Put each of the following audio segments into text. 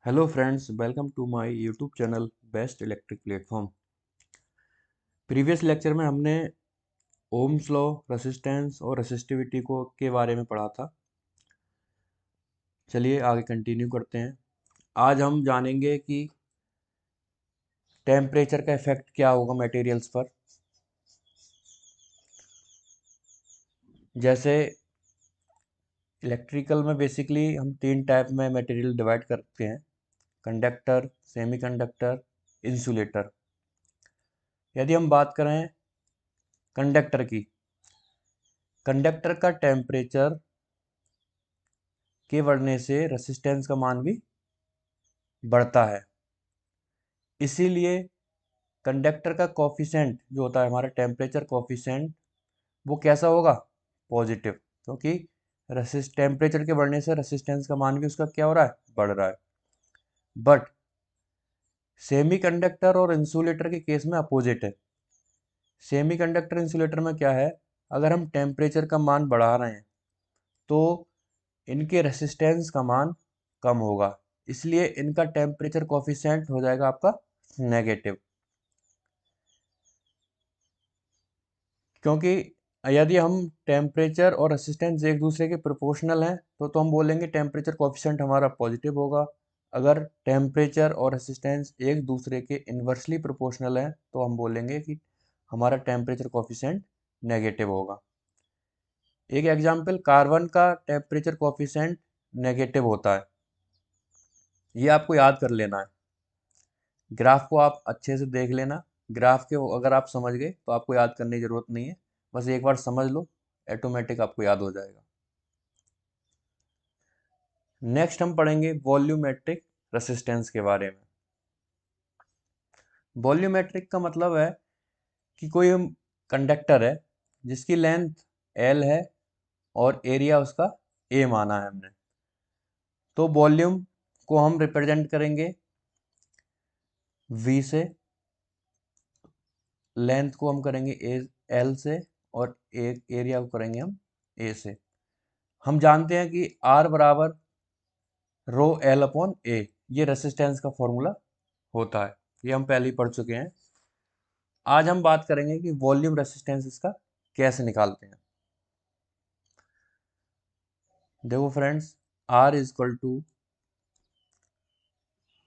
Hello friends, welcome to my YouTube channel best electric platform. Previous lecture में हमने ohm's law, resistance और resistivity को के बारे में पढ़ा था। चलिए आगे कंटिन्यू करते हैं। आज हम जानेंगे कि टेम्परेचर का इफेक्ट क्या होगा मटेरियल्स पर। जैसे इलेक्ट्रिकल में बेसिकली हम तीन टाइप में मटेरियल डिवाइड करते हैं: कंडक्टर, सेमीकंडक्टर, इंसुलेटर। यदि हम बात करें कंडक्टर की, कंडक्टर का टेम्परेचर के बढ़ने से रेसिस्टेंस का मान भी बढ़ता है। इसीलिए कंडक्टर का कोफिशेंट जो होता है, हमारा टेम्परेचर कोफिशेंट, वो कैसा होगा? पॉजिटिव, क्योंकि टेम्परेचर के बढ़ने से रेसिस्टेंस का मान भी उसका क्या हो रहा है? बढ़ रहा है। बट सेमीकंडक्टर और इंसुलेटर के केस में अपोजिट है। सेमीकंडक्टर इंसुलेटर में क्या है, अगर हम टेम्परेचर का मान बढ़ा रहे हैं तो इनके रेसिस्टेंस का मान कम होगा, इसलिए इनका टेम्परेचर कोफिशेंट हो जाएगा आपका नेगेटिव। क्योंकि यदि हम टेम्परेचर और रेसिस्टेंस एक दूसरे के प्रोपोर्शनल हैं तो हम बोलेंगे टेम्परेचर कोफिशिएंट हमारा पॉजिटिव होगा। अगर टेम्परेचर और रेसिस्टेंस एक दूसरे के इन्वर्सली प्रोपोर्शनल हैं तो हम बोलेंगे कि हमारा टेम्परेचर कोफिशिएंट नेगेटिव होगा। एक एग्जांपल, कार्बन का टेम्परेचर कोफिशिएंट नेगेटिव होता है, ये आपको याद कर लेना है। ग्राफ को आप अच्छे से देख लेना। ग्राफ के अगर आप समझ गए तो आपको याद करने की जरूरत नहीं है, बस एक बार समझ लो, ऑटोमेटिक आपको याद हो जाएगा। नेक्स्ट हम पढ़ेंगे वॉल्यूमेट्रिक रेसिस्टेंस के बारे में। वॉल्यूमेट्रिक का मतलब है कि कोई कंडक्टर है जिसकी लेंथ L है और एरिया उसका A माना है हमने, तो वॉल्यूम को हम रिप्रेजेंट करेंगे V से, लेंथ को हम करेंगे L से और एरिया को करेंगे हम A से। हम जानते हैं कि R बराबर रो L अपॉन A, ये रेसिस्टेंस का फॉर्मूला होता है, ये हम पहले ही पढ़ चुके हैं। आज हम बात करेंगे कि वॉल्यूम रेसिस्टेंस इसका कैसे निकालते हैं। देखो friends, R is equal to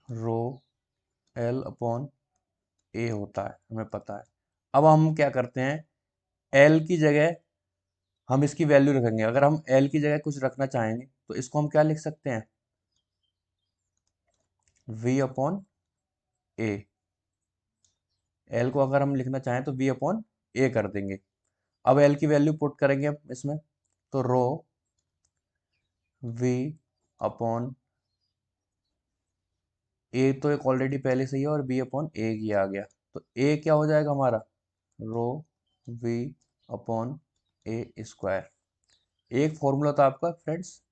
rho L upon A होता है, हमें पता है। अब हम क्या करते हैं, L की जगह हम इसकी वैल्यू रखेंगे। अगर हम L की जगह कुछ रखना चाहेंगे तो इसको हम क्या लिख सकते हैं? V upon A। L को अगर हम लिखना चाहें तो V अपॉन A कर देंगे। अब L की वैल्यू पुट करेंगे हम इसमें, तो रो V अपॉन A तो एक ऑलरेडी पहले से ही है और B अपॉन A ही आ गया, तो A क्या हो जाएगा हमारा? रो V अपॉन A स्क्वायर। एक फॉर्मूला था आपका फ्रेंड्स,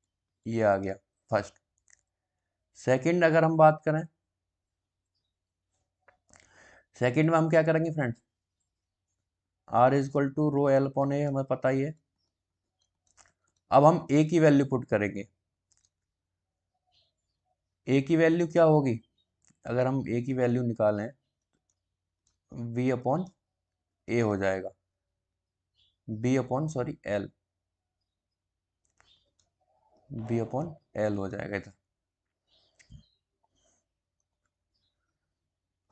ये आ गया फर्स्ट। सेकंड अगर हम बात करें, सेकंड में हम क्या करेंगे friends, R is equal to rho L upon A, हमें पता ही है। अब हम A की वैल्यू पुट करेंगे। A की वैल्यू क्या होगी? अगर हम A की वैल्यू निकालें, V अपॉन A हो जाएगा, B upon sorry L, B upon L हो जाएगा। इधर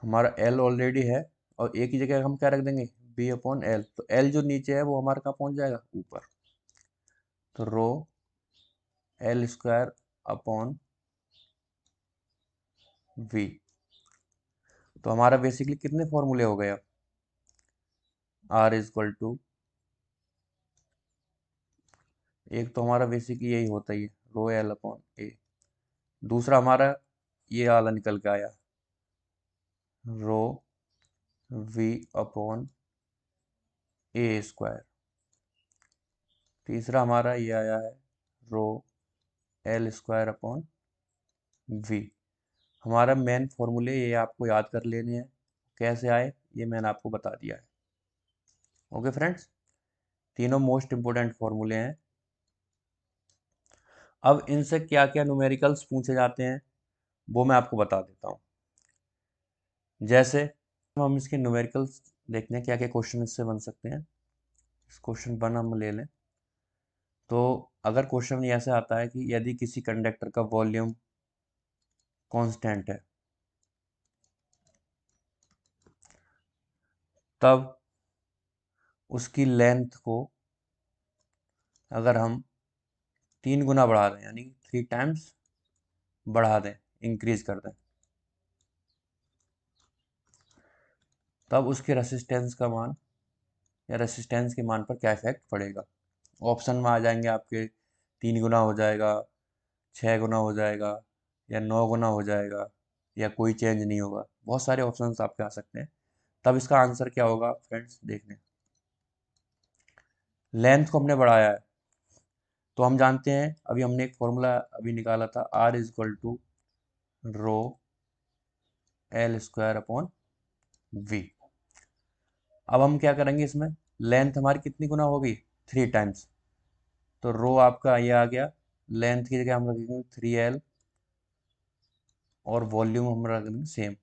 हमारा L ऑलरेडी है और A की जगह हम क्या रख देंगे? B अपॉन L, तो L जो नीचे है वो हमारा कहाँ पहुंच जाएगा? ऊपर। तो रो L स्क्वायर अपॉन V। तो हमारा बेसिकली कितने फॉर्मूले हो गए अब? R इज इक्वल टू, एक तो हमारा बेसिकली यही होता ही है, रो L अपॉन A। दूसरा हमारा ये वाला निकल के आया, रो V अपॉन A स्क्वायर। तीसरा हमारा ये आया है, रो L स्क्वायर अपॉन V। हमारा मेन फॉर्मूले ये आपको याद कर लेने हैं, कैसे आए ये मैंने आपको बता दिया है। ओके फ्रेंड्स, तीनों मोस्ट इंपोर्टेंट फॉर्मूले हैं। अब इनसे क्या क्या न्यूमेरिकल्स पूछे जाते हैं, वो मैं आपको बता देता हूँ। जैसे हम इसके न्यूमेरिकल्स देखते हैं क्या क्या क्वेश्चन इससे बन सकते हैं। इस क्वेश्चन 1 हम ले लें तो अगर क्वेश्चन ऐसे आता है कि यदि किसी कंडक्टर का वॉल्यूम कांस्टेंट है तब उसकी लेंथ को अगर हम 3 गुना बढ़ा दें यानी 3 टाइम्स बढ़ा दें, इंक्रीज कर दें, तब उसके रेसिस्टेंस का मान या रेसिस्टेंस के मान पर क्या इफेक्ट पड़ेगा। ऑप्शन में आ जाएंगे आपके 3 गुना हो जाएगा, 6 गुना हो जाएगा या 9 गुना हो जाएगा या कोई चेंज नहीं होगा। बहुत सारे ऑप्शंस आपके आ सकते हैं। तब इसका आंसर क्या होगा फ्रेंड्स, देख लें। लेंथ को हमने बढ़ाया है तो हम जानते हैं, अभी हमने एक फॉर्मूला अभी निकाला था, R is equal to rho L square upon V. अब हम क्या करेंगे, इसमें लेंथ हमारी कितनी गुना होगी, 3 टाइम्स। तो रो आपका ये आ गया, लेंथ की जगह हम रखेंगे 3L और वॉल्यूम हम रख देंगे सेम।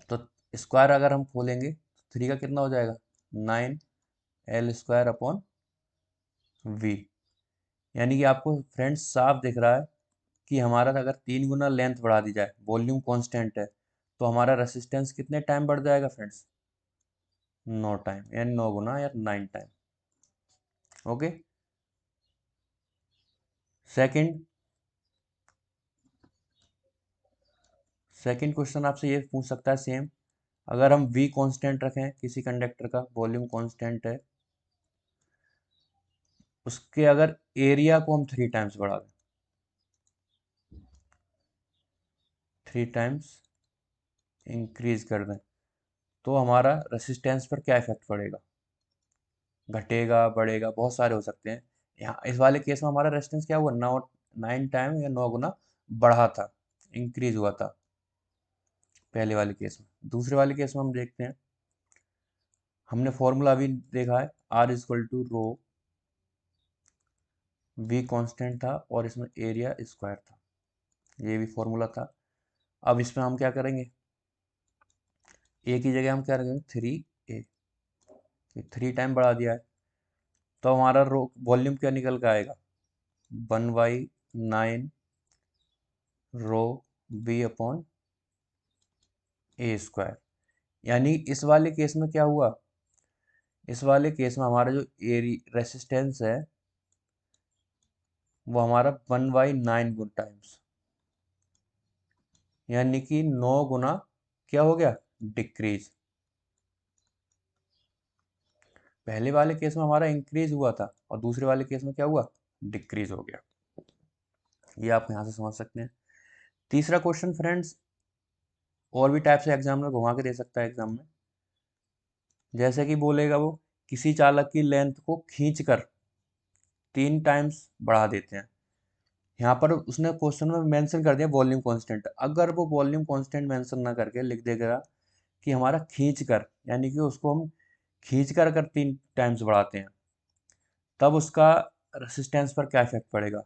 तो स्क्वायर अगर हम खोलेंगे तो 3 का कितना हो जाएगा, 9L स्क्वायर अपॉन वी। यानी कि आपको फ्रेंड्स साफ दिख रहा है कि हमारा अगर 3 गुना लेंथ बढ़ा दी जाए, वॉल्यूम कांस्टेंट है, तो हमारा रेसिस्टेंस कितने टाइम बढ़ जाएगा फ्रेंड्स, 9 टाइम, यानी 9 गुना या 9 time. Okay. Second second question आपसे ये पूछ सकता है सेम, अगर हम V कांस्टेंट रखें, किसी कंडक्टर का वॉल्यूम कांस्टेंट है, उसके अगर एरिया को हम 3 टाइम्स बढ़ा दें, 3 टाइम्स इंक्रीज कर दें, तो हमारा रेसिस्टेंस पर क्या इफेक्ट पड़ेगा, घटेगा, बढ़ेगा, बहुत सारे हो सकते हैं। यहाँ इस वाले केस में हमारा रेजिस्टेंस क्या हुआ, 9 टाइम या 9 गुना बढ़ा था, इंक्रीज हुआ था पहले वाले केस में। दूसरे वाले केस में हम देखते हैं, हमने फॉर्मूला अभी देखा है, R is equal to rho, V constant था और इसमें एरिया स्क्वायर था, ये भी फॉर्मूला था। अब इसमें हम क्या करेंगे, ए की जगह हम क्या रखेंगे 3A, 3 टाइम बढ़ा दिया है, तो हमारा रो वॉल्यूम क्या निकल के आएगा, 1/9 रो V अपॉन ए स्क्वायर। यानी इस वाले केस में क्या हुआ, इस वाले केस में हमारा जो एरी रेसिस्टेंस है वो हमारा 1/9 गुण टाइम्स, यानी कि 9 गुना क्या हो गया, डिक्रीज। पहले वाले केस में हमारा इंक्रीज हुआ था और दूसरे वाले केस में क्या हुआ, डिक्रीज हो गया। ये आप यहाँ से समझ सकते हैं। तीसरा क्वेश्चन फ्रेंड्स, और भी टाइप से एग्जाम में घुमा के दे सकता है एग्जाम में। जैसे कि बोलेगा वो, किसी चालक की लेंथ को खींचकर 3 टाइम्स बढ़ा देते हैं। यहाँ पर उसने क्वेश्चन में मेंशन कर दिया वॉल्यूम कांस्टेंट, अगर वो वॉल्यूम कांस्टेंट मेंशन ना करके लिख देगा कि हमारा खींच कर, यानी कि उसको हम खींच कर अगर 3 टाइम्स बढ़ाते हैं तब उसका रेसिस्टेंस पर क्या इफेक्ट पड़ेगा,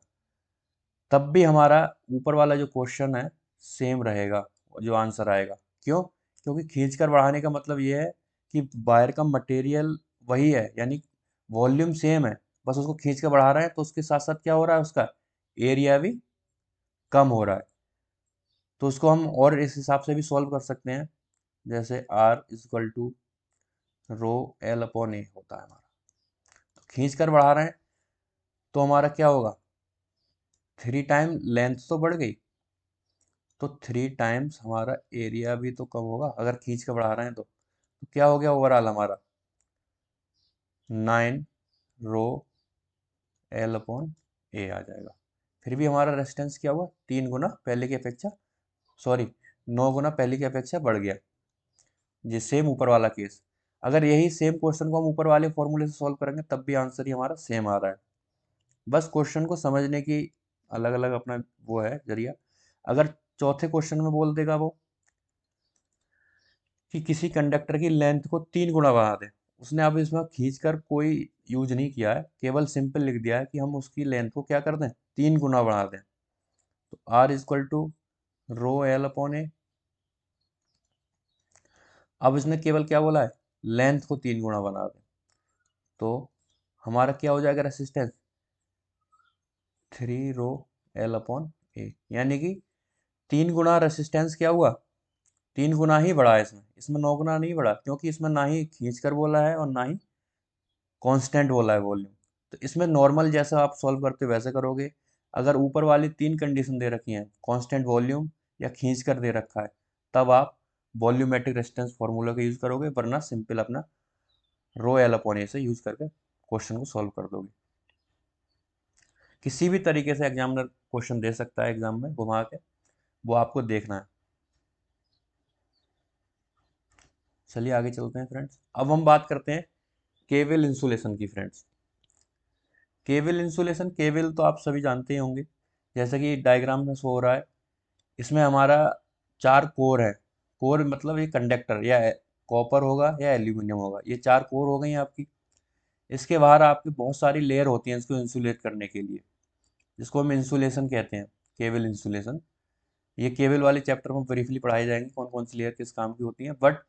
तब भी हमारा ऊपर वाला जो क्वेश्चन है सेम रहेगा, जो आंसर आएगा। क्यों, क्योंकि खींच कर बढ़ाने का मतलब ये है कि वायर का मटेरियल वही है, यानी वॉल्यूम सेम है, बस उसको खींच कर बढ़ा रहे हैं, तो उसके साथ साथ क्या हो रहा है, उसका एरिया भी कम हो रहा है। तो उसको हम और इस हिसाब से भी सॉल्व कर सकते हैं, जैसे R is equal to rho L upon A होता है हमारा। तो खींच कर बढ़ा रहे हैं तो हमारा क्या होगा, 3 टाइम लेंथ तो बढ़ गई, तो 3 टाइम्स हमारा एरिया भी तो कम होगा अगर खींच कर बढ़ा रहे हैं तो क्या हो गया ओवरऑल हमारा 9 रो एल अपॉन ए आ जाएगा। फिर भी हमारा रेजिस्टेंस क्या हुआ, 3 गुना पहले की अपेक्षा, सॉरी 9 गुना पहले की अपेक्षा बढ़ गया। ये सेम ऊपर वाला केस, अगर यही सेम क्वेश्चन को हम ऊपर वाले फॉर्मूले से सॉल्व करेंगे तब भी आंसर ही हमारा सेम आ रहा है। बस क्वेश्चन को समझने की अलग अलग अपना वो है जरिया। अगर चौथे क्वेश्चन में बोल देगा वो कि किसी कंडक्टर की लेंथ को 3 गुना बढ़ा दें, उसने अब इसमें खींच कर कोई यूज नहीं किया है, केवल सिंपल लिख दिया है कि हम उसकी लेंथ को क्या कर दें, 3 गुना बढ़ा दें। तो R is equal to rho L upon A. अब इसने केवल क्या बोला है, लेंथ को 3 गुना बना दे, तो हमारा क्या हो जाएगा रेसिस्टेंस, 3 रो एल अपॉन ए, यानी कि 3 गुना रेसिस्टेंस क्या हुआ, 3 गुना ही बढ़ा है इसमें, इसमें 9 गुना नहीं बढ़ा, क्योंकि इसमें ना ही खींच कर बोला है और ना ही कांस्टेंट बोला है वॉल्यूम। तो इसमें नॉर्मल जैसा आप सॉल्व करते हो वैसे करोगे। अगर ऊपर वाली 3 कंडीशन दे रखी हैं, कांस्टेंट वॉल्यूम या खींच कर दे रखा है, तब आप वॉल्यूमेट्रिक रेजिस्टेंस फार्मूला का यूज करोगे, वरना सिंपल अपना रो एल अपॉन ए से यूज करके क्वेश्चन को सॉल्व कर दोगे। किसी भी तरीके से एग्जामिनर क्वेश्चन दे सकता है एग्जाम में घुमा के, वो आपको देखना है। चलिए आगे चलते हैं फ्रेंड्स। अब हम बात करते हैं केबल इंसुलेशन की फ्रेंड्स। केबल इंसुलेशन, केबल तो आप सभी जानते ही होंगे, जैसे कि डायग्राम में शो हो रहा है। इसमें हमारा 4 कोर है। कोर मतलब ये कंडक्टर या कॉपर होगा या एल्यूमिनियम होगा, ये 4 कोर हो गई हैं आपकी। इसके बाहर आपकी बहुत सारी लेयर होती हैं इसको इंसुलेट करने के लिए, जिसको हम इंसुलेशन कहते हैं, केबल इंसुलेशन। ये केबल वाले चैप्टर में ब्रीफली पढ़ाई जाएंगी कौन कौन सी लेयर किस काम की होती हैं, बट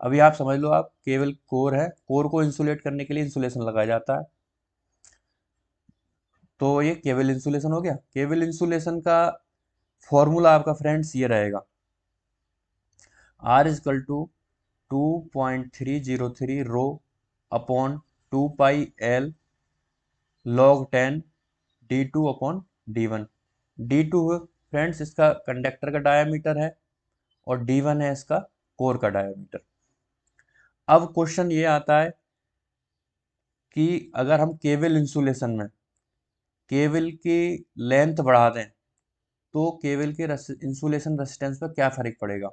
अभी आप समझ लो, आप केबल कोर है, कोर को इंसुलेट करने के लिए इंसुलेशन लगाया जाता है। तो ये केबल इंसुलेशन हो गया। केबल इंसुलेशन का फॉर्मूला आपका फ्रेंड्स ये रहेगा, R is equal to 2.303 rho upon 2 pi L log 10 D2 अपॉन D1। D2 फ्रेंड्स इसका कंडक्टर का डायामीटर है और D1 है इसका कोर का डायामीटर। अब क्वेश्चन ये आता है कि अगर हम केबल इंसुलेशन में केबल की लेंथ बढ़ा दें, तो केबल के इंसुलेशन रेजिस्टेंस पर क्या फर्क पड़ेगा।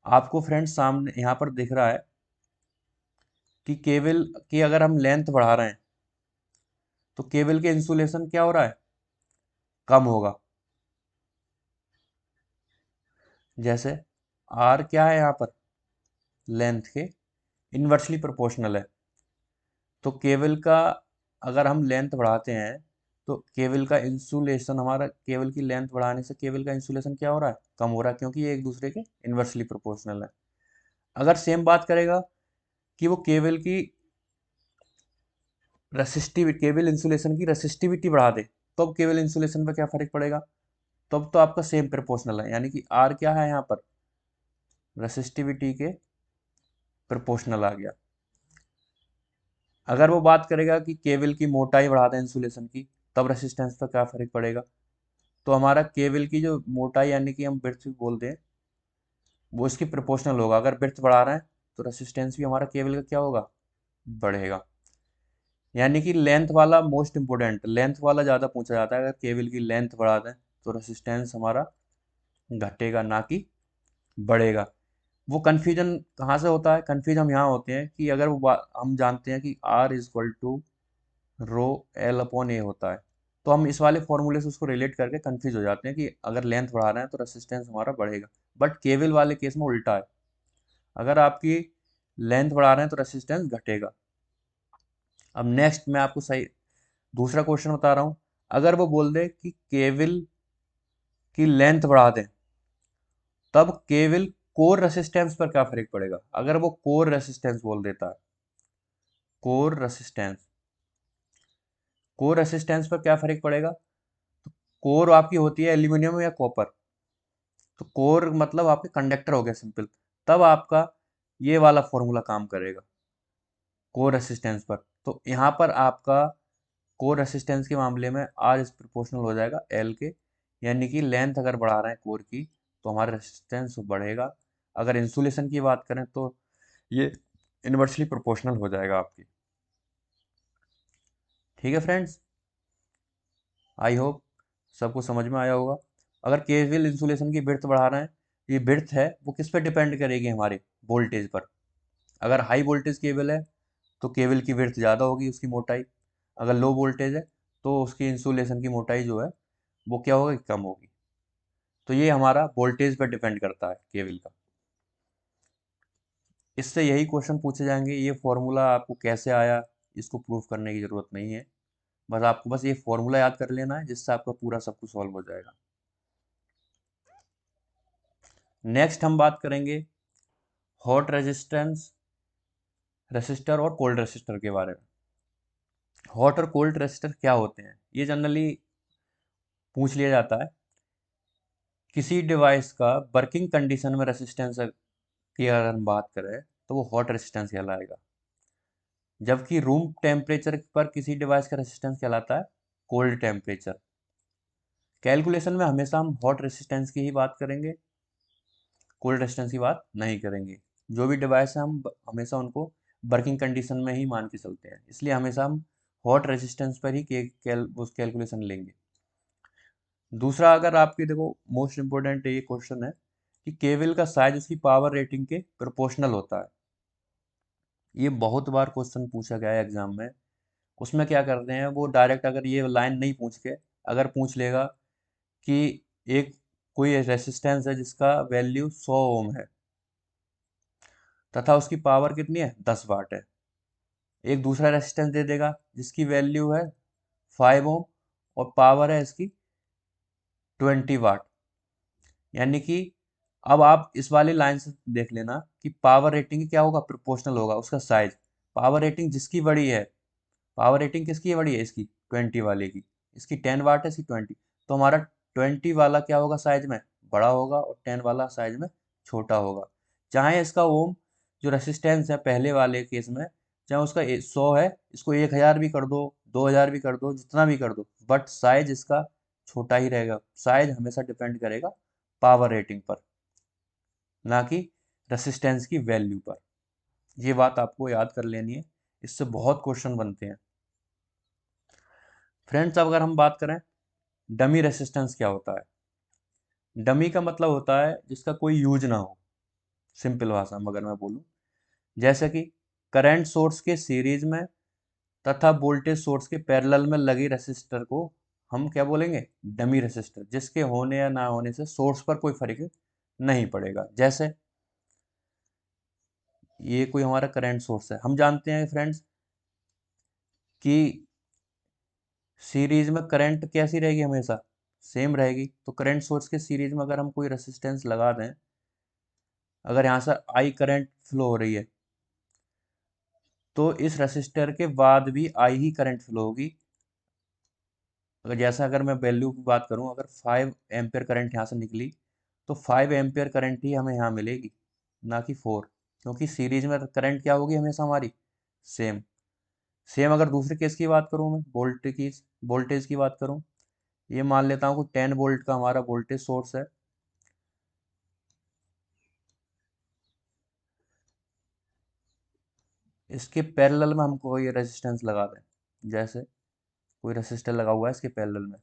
आपको फ्रेंड्स सामने यहाँ पर दिख रहा है कि केबल की अगर हम लेंथ बढ़ा रहे हैं, तो केबल के इंसुलेशन क्या हो रहा है, कम होगा। जैसे आर क्या है यहाँ पर, लेंथ के इन्वर्सली प्रोपोर्शनल है। तो केबल का अगर हम लेंथ बढ़ाते हैं, तो केबल का इंसुलेशन, हमारा केबल की लेंथ बढ़ाने से केबल का इंसुलेशन क्या हो रहा है, कम हो रहा है, क्योंकि ये एक दूसरे के इन्वर्सली प्रोपोर्शनल है। अगर सेम बात करेगा कि वो केबल की रेसिस्टिविटी, केबल इंसुलेशन की रेसिस्टिविटी बढ़ा दे, तो अब केबल इंसुलेशन पर क्या फर्क पड़ेगा, तब तो आपका सेम प्रोपोर्शनल है, यानी कि आर क्या है यहाँ पर, रेसिस्टिविटी के प्रोपोर्शनल आ गया। अगर वो बात करेगा कि केबल की मोटाई बढ़ा दें इंसुलेशन की, तब रेसिस्टेंस पर क्या फर्क पड़ेगा, तो हमारा केबल की जो मोटाई यानी कि हम ब्रेड्थ बोलते हैं, वो इसकी प्रोपोर्शनल होगा। अगर ब्रेड्थ बढ़ा रहे हैं तो रेसिस्टेंस भी हमारा केबल का क्या होगा, बढ़ेगा। यानी कि लेंथ वाला मोस्ट इंपोर्टेंट, लेंथ वाला ज़्यादा पूछा जाता है। अगर केबल की लेंथ बढ़ा दें तो रेसिस्टेंस हमारा घटेगा, ना कि बढ़ेगा। वो कन्फ्यूजन कहाँ से होता है, कन्फ्यूज हम यहाँ होते हैं कि अगर हम जानते हैं कि R is equal to rho L upon A होता है, तो हम इस वाले फॉर्मूले से उसको रिलेट करके कंफ्यूज हो जाते हैं कि अगर लेंथ बढ़ा रहे हैं तो रेसिस्टेंस हमारा बढ़ेगा। बट केबल वाले केस में उल्टा है, अगर आपकी लेंथ बढ़ा रहे हैं तो रेसिस्टेंस घटेगा। अब नेक्स्ट मैं आपको सही दूसरा क्वेश्चन बता रहा हूँ। अगर वो बोल दे कि केबल की लेंथ बढ़ा दें, तब केबल कोर रेसिस्टेंस पर क्या फर्क पड़ेगा। अगर वो कोर रेसिस्टेंस बोल देता है, कोर रेसिस्टेंस, कोर रेसिस्टेंस पर क्या फर्क पड़ेगा, कोर आपकी होती है एल्यूमिनियम या कॉपर, तो कोर मतलब आपके कंडक्टर हो गया सिंपल, तब आपका ये वाला फॉर्मूला काम करेगा कोर रेसिस्टेंस पर। तो यहाँ पर आपका कोर रेसिस्टेंस के मामले में आर इस प्रोपोर्शनल हो जाएगा एल के, यानी कि लेंथ अगर बढ़ा रहे हैं कोर की तो हमारा रेसिस्टेंस बढ़ेगा। अगर इंसुलेशन की बात करें तो ये इन्वर्सली प्रोपोर्शनल हो जाएगा आपकी। ठीक है फ्रेंड्स, आई होप सबको समझ में आया होगा। अगर केबल इंसुलेशन की बिर्थ बढ़ा रहे हैं, ये बिर्थ है वो किस पे डिपेंड करेगी, हमारे वोल्टेज पर। अगर हाई वोल्टेज केबल है तो केबल की विड्थ ज़्यादा होगी, उसकी मोटाई। अगर लो वोल्टेज है तो उसकी इंसुलेशन की मोटाई जो है वो क्या होगी, कम होगी। तो ये हमारा वोल्टेज पर डिपेंड करता है केबल का। इससे यही क्वेश्चन पूछे जाएंगे, ये फॉर्मूला आपको कैसे आया, इसको प्रूफ करने की ज़रूरत नहीं है। बस आपको बस ये फॉर्मूला याद कर लेना है, जिससे आपका पूरा सब कुछ सॉल्व हो जाएगा। नेक्स्ट हम बात करेंगे हॉट रेजिस्टेंस रेसिस्टर और कोल्ड रेसिस्टर के बारे में। हॉट और कोल्ड रेसिस्टर क्या होते हैं, ये जनरली पूछ लिया जाता है। किसी डिवाइस का वर्किंग कंडीशन में रेसिस्टेंस की अगर हम बात करें तो वो हॉट रेसिस्टेंस कहलाएगा, जबकि रूम टेम्परेचर पर किसी डिवाइस का रेसिस्टेंस कहलाता है कोल्ड टेम्परेचर। कैलकुलेशन में हमेशा हम हॉट रेसिस्टेंस की ही बात करेंगे, कोल्ड रेजिस्टेंस की बात नहीं करेंगे। जो भी डिवाइस है हम हमेशा उनको वर्किंग कंडीशन में ही मान के चलते हैं, इसलिए हमेशा हम हॉट रेजिस्टेंस पर ही उस कैलकुलेशन लेंगे। दूसरा, अगर आपकी देखो मोस्ट इम्पोर्टेंट ये क्वेश्चन है कि केबल का साइज उसकी पावर रेटिंग के प्रोपोर्शनल होता है। ये बहुत बार क्वेश्चन पूछा गया है एग्जाम में। उसमें क्या करते हैं वो डायरेक्ट, अगर ये लाइन नहीं पूछ के अगर पूछ लेगा कि एक कोई रेसिस्टेंस है जिसका वैल्यू 100 ओम है तथा उसकी पावर कितनी है 10 वाट है। एक दूसरा रेसिस्टेंस दे देगा जिसकी वैल्यू है 5 ओम और पावर है इसकी 20 वाट। यानी कि अब आप इस वाली लाइन से देख लेना कि पावर रेटिंग क्या होगा, प्रोपोर्शनल होगा उसका साइज। पावर रेटिंग जिसकी बड़ी है, पावर रेटिंग किसकी बड़ी है, इसकी 20 वाले की। इसकी 10 वाट है, इसकी 20, तो हमारा 20 वाला क्या होगा साइज में, बड़ा होगा और 10 वाला साइज में छोटा होगा। चाहे इसका ओम जो रेसिस्टेंस है पहले वाले केस में, चाहे उसका 100 है, इसको 1000 भी कर दो, 2000 भी कर दो, जितना भी कर दो, बट साइज इसका छोटा ही रहेगा। साइज हमेशा डिपेंड करेगा पावर रेटिंग पर, ना कि रेसिस्टेंस की वैल्यू पर। ये बात आपको याद कर लेनी है, इससे बहुत क्वेश्चन बनते हैं। फ्रेंड्स, अब अगर हम बात करें डमी रेसिस्टेंस क्या होता है। डमी का मतलब होता है जिसका कोई यूज ना हो। सिंपल भाषा में अगर मैं बोलूं, जैसे कि करंट सोर्स के सीरीज में तथा वोल्टेज सोर्स के पैरेलल में लगी रेसिस्टर को हम क्या बोलेंगे, डमी रेसिस्टर, जिसके होने या ना होने से सोर्स पर कोई फर्क नहीं पड़ेगा। जैसे ये कोई हमारा करंट सोर्स है, हम जानते हैं फ्रेंड्स कि सीरीज में करंट कैसी रहेगी, हमेशा सेम रहेगी। तो करंट सोर्स के सीरीज में अगर हम कोई रेसिस्टेंस लगा दें, अगर यहाँ से आई करंट फ्लो हो रही है तो इस रेसिस्टर के बाद भी आई ही करंट फ्लो होगी। अगर जैसा अगर मैं वैल्यू की बात करूं, अगर 5 एम्पियर करंट यहाँ से निकली तो 5 एम्पियर करंट ही हमें यहाँ मिलेगी, ना कि 4, क्योंकि सीरीज में करंट क्या होगी हमेशा हमारी सेम। सेम अगर दूसरे केस की बात करूं, मैं वोल्टेज की बात करूं, ये मान लेता हूँ कि 10 वोल्ट का हमारा वोल्टेज सोर्स है। इसके पैरेलल में हमको ये रेजिस्टेंस लगा दें, जैसे कोई रेसिस्टर लगा हुआ है इसके पैरेलल में।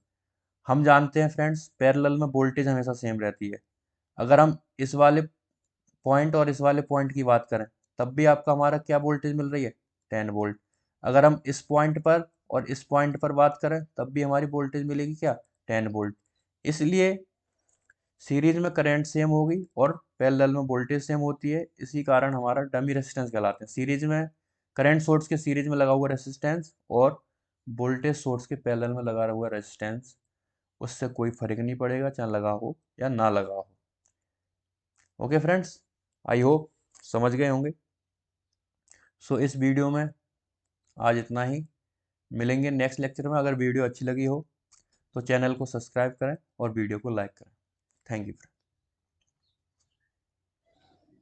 हम जानते हैं फ्रेंड्स पैरेलल में वोल्टेज हमेशा सेम रहती है। अगर हम इस वाले पॉइंट और इस वाले पॉइंट की बात करें, तब भी आपका हमारा क्या वोल्टेज मिल रही है, 10 वोल्ट। अगर हम इस पॉइंट पर और इस पॉइंट पर बात करें, तब भी हमारी वोल्टेज मिलेगी क्या, 10 वोल्ट। इसलिए सीरीज में करंट सेम होगी और पैरेलल में वोल्टेज सेम होती है, इसी कारण हमारा डमी रेसिस्टेंस कहलाते हैं। सीरीज में करंट सोर्स के सीरीज में लगा हुआ रेसिस्टेंस और वोल्टेज सोर्स के पैरेलल में लगा हुआ रेसिस्टेंस, उससे कोई फर्क नहीं पड़ेगा चाहे लगा हो या ना लगा हो। ओके फ्रेंड्स, आई होप समझ गए होंगे। सो इस वीडियो में आज इतना ही। मिलेंगे नेक्स्ट लेक्चर में। अगर वीडियो अच्छी लगी हो तो चैनल को सब्सक्राइब करें और वीडियो को लाइक करें। Thank you.